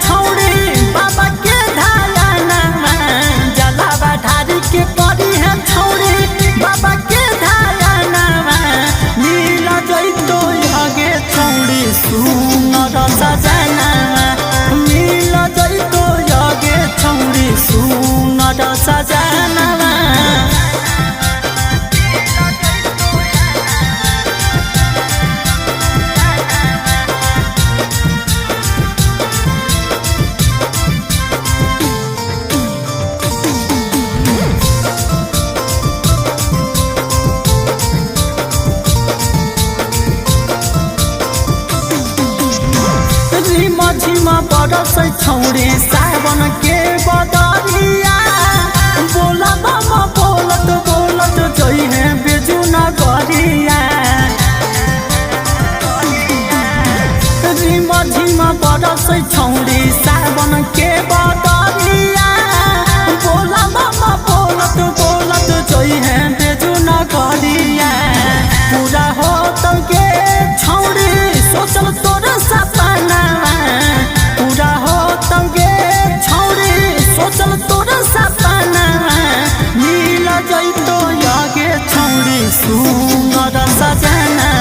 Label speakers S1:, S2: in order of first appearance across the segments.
S1: छौड़ी बाबा के धायानामा जलावा ढारी के पड़ी है छौड़ी बाबा के धायानामा मिल जइतो आगे छौड़ी सुनर सजनामा मिल जइतो आगे छौड़ी सुनर सजनामा झिमा बरस छौड़ी सावन के बदरिया बोला बाबा बोलत बोलत जइहे बेजू नगरिया झिमा बरस छौड़ी सावन के बदरिया बोला बाबा बोलत बोलत जइहे बेजू नगरिया पूरा होत के छौड़ी सोचल तोर सपना पूरा हो तंगे छौड़ी सोचल तोर सपना मिल जइतो आगे छौड़ी सुनर सजना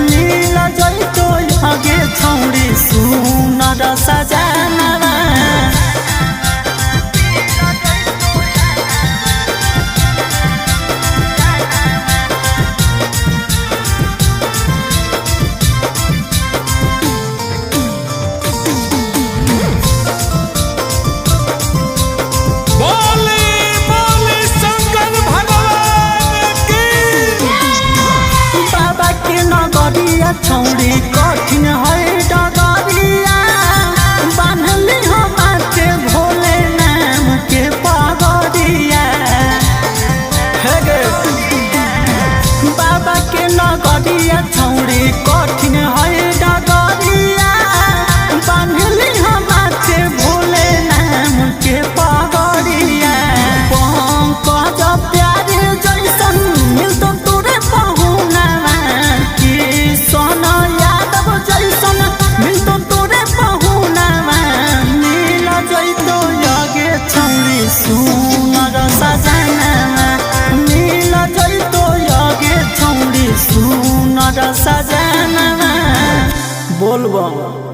S1: मिल जइतो आगे छौड़ी सुनर सजना छौड़ी कठिन है डगरिया बान्हली हम के भोले नाम के पगड़िया बाबा के नगरिया छौड़ी कठिन है डगरिया बान्हली हम के भोले नाम के पगड़िया पंकज प्यारे जैसन मिलतो तोरे पहुना सोना यादव जैसन मिलतो तोरे पहुना मिल जइतो आगे छौड़ी सुनर सजना मिल जइतो आगे छौड़ी सुनर सजना बोलबम।